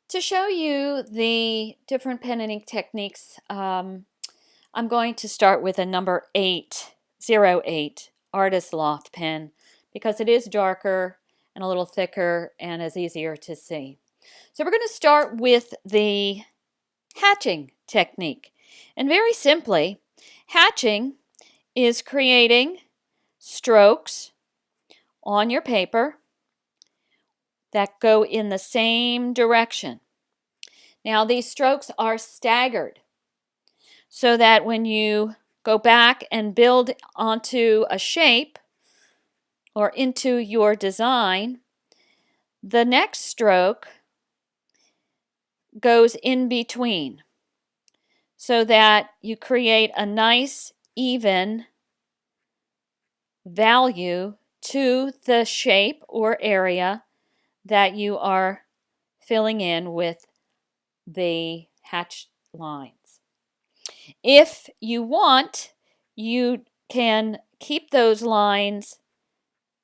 To show you the different pen and ink techniques, I'm going to start with a number 808 Artist Loft pen because it is darker and a little thicker and is easier to see. So we're going to start with the hatching technique. And very simply, hatching is creating strokes on your paper that go in the same direction. Now these strokes are staggered so that when you go back and build onto a shape or into your design, the next stroke goes in between so that you create a nice even value to the shape or area that you are filling in with the hatched lines. If you want, you can keep those lines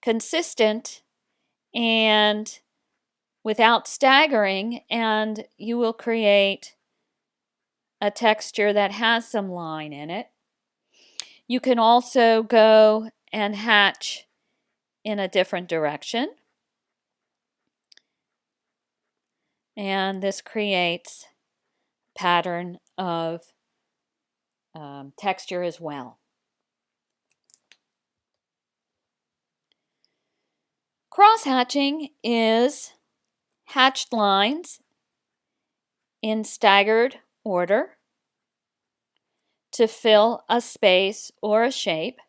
consistent and without staggering, and you will create a texture that has some line in it. You can also go and hatch in a different direction, and this creates a pattern of texture as well. Cross hatching is hatched lines in staggered order to fill a space or a shape,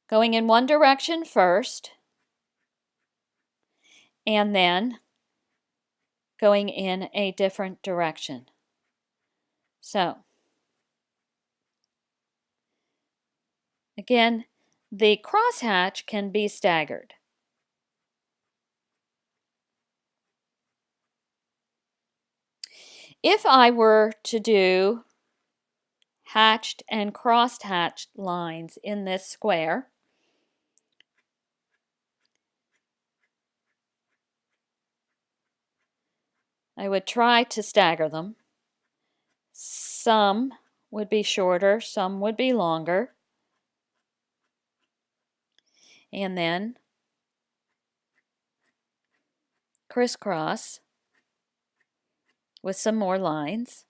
going in one direction first and then going in a different direction. So, again, the crosshatch can be staggered. If I were to do hatched and cross-hatched lines in this square, I would try to stagger them. Some would be shorter, some would be longer. And then crisscross with some more lines.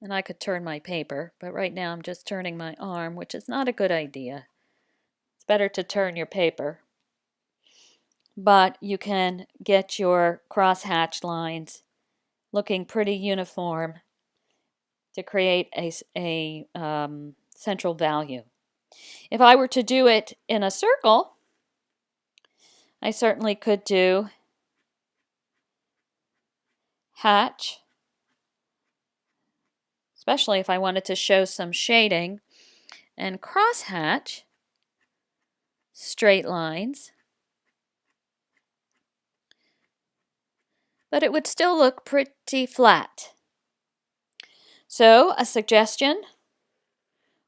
And I could turn my paper, but right now I'm just turning my arm, which is not a good idea. It's better to turn your paper. But you can get your cross-hatched lines looking pretty uniform to create a central value. If I were to do it in a circle, I certainly could do hatch, especially if I wanted to show some shading, and cross hatch, straight lines, but it would still look pretty flat. So a suggestion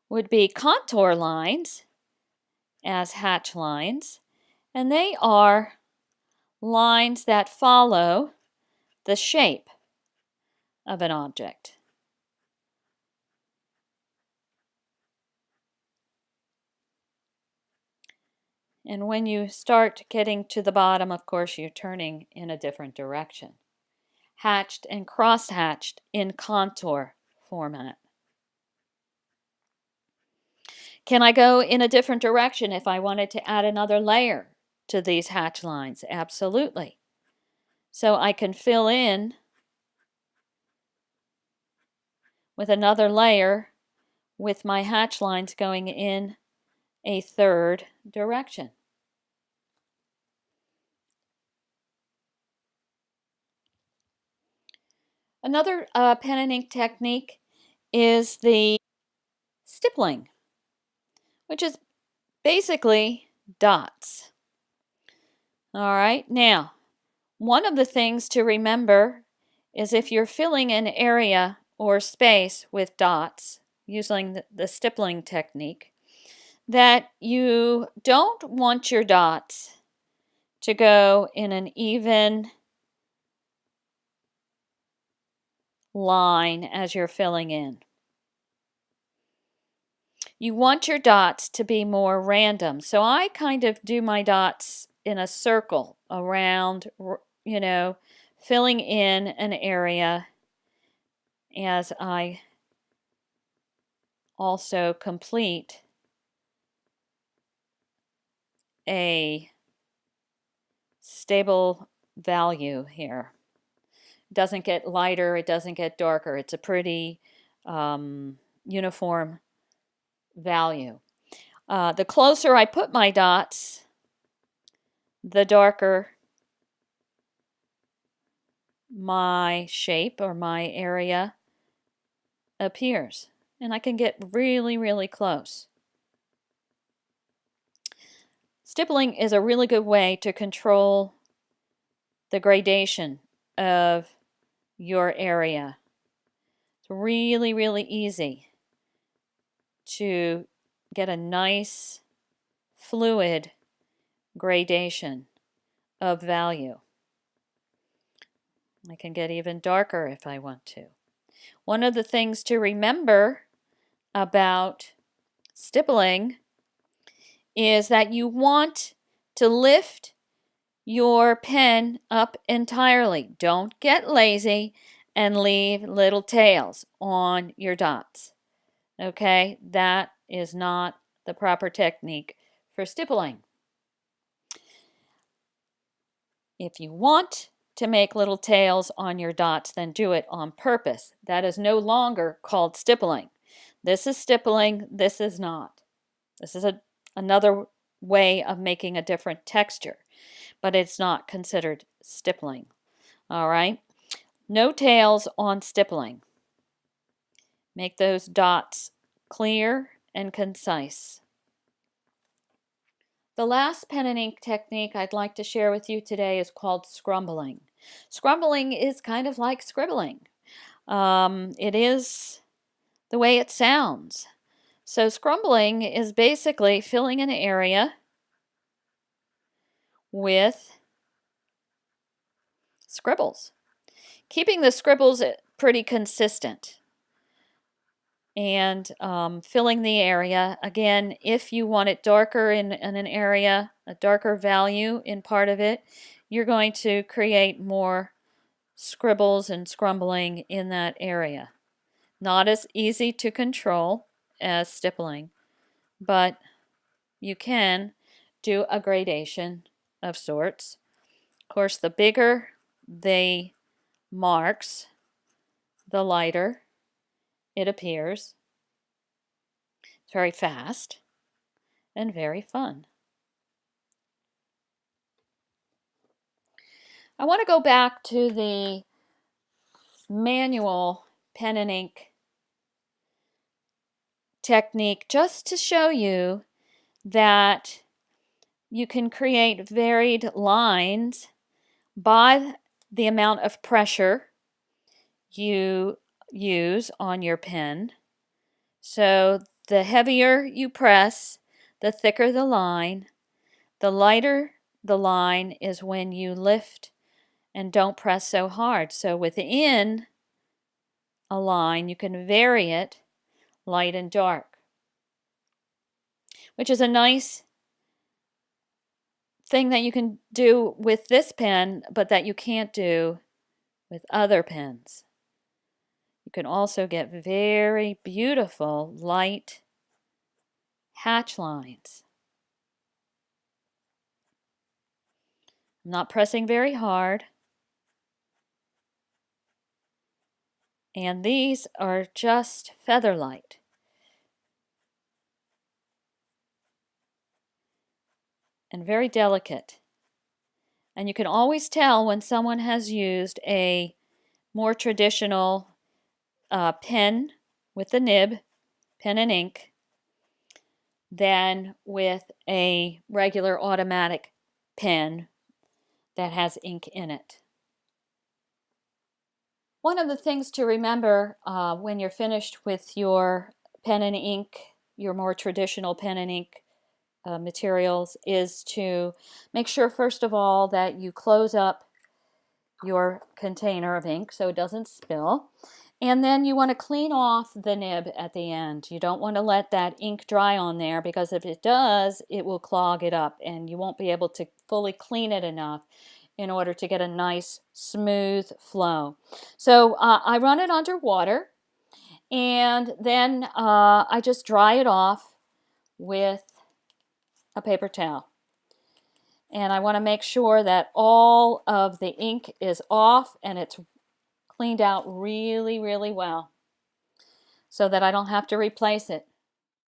would be contour lines as hatch lines, and they are lines that follow the shape of an object. And when you start getting to the bottom, of course, you're turning in a different direction. Hatched and cross-hatched in contour format. Can I go in a different direction if I wanted to add another layer to these hatch lines? Absolutely. So I can fill in with another layer with my hatch lines going in a third direction. Another pen and ink technique is the stippling, which is basically dots. All right, now, one of the things to remember is if you're filling an area or space with dots using the stippling technique, that you don't want your dots to go in an even line as you're filling in. You want your dots to be more random. So I kind of do my dots in a circle around, you know, filling in an area as I also complete a stable value here. It doesn't get lighter, it doesn't get darker. It's a pretty uniform value. The closer I put my dots, the darker my shape or my area appears. And I can get really, really close. Stippling is a really good way to control the gradation of your area. It's really, really easy to get a nice fluid gradation of value. I can get even darker if I want to. One of the things to remember about stippling is that you want to lift your pen up entirely. Don't get lazy and leave little tails on your dots. Okay, that is not the proper technique for stippling. If you want to make little tails on your dots, then do it on purpose. That is no longer called stippling. This is stippling, this is not. This is another way of making a different texture, but it's not considered stippling. All right, no tails on stippling. Make those dots clear and concise. The last pen and ink technique I'd like to share with you today is called scrumbling. Scrumbling is kind of like scribbling. It is the way it sounds. So scrumbling is basically filling an area with scribbles. Keeping the scribbles pretty consistent and filling the area. Again, if you want it darker in an area, a darker value in part of it, you're going to create more scribbles and scrumbling in that area. Not as easy to control as stippling, but you can do a gradation of sorts. Of course, the bigger the marks, the lighter it appears. It's very fast and very fun. I want to go back to the manual pen and ink technique just to show you that you can create varied lines by the amount of pressure you use on your pen. So the heavier you press, the thicker the line. The lighter the line is when you lift and don't press so hard. So within a line, you can vary it light and dark, which is a nice thing that you can do with this pen, but that you can't do with other pens. You can also get very beautiful light hatch lines. I'm not pressing very hard. And these are just feather light. And very delicate. And you can always tell when someone has used a more traditional pen with the nib, pen and ink, than with a regular automatic pen that has ink in it. One of the things to remember when you're finished with your pen and ink, your more traditional pen and ink materials is to make sure, first of all, that you close up your container of ink so it doesn't spill. And then you want to clean off the nib at the end. You don't want to let that ink dry on there, because if it does, it will clog it up and you won't be able to fully clean it enough in order to get a nice smooth flow. So I run it under water, and then I just dry it off with a paper towel. And I want to make sure that all of the ink is off and it's cleaned out really, really well, so that I don't have to replace it.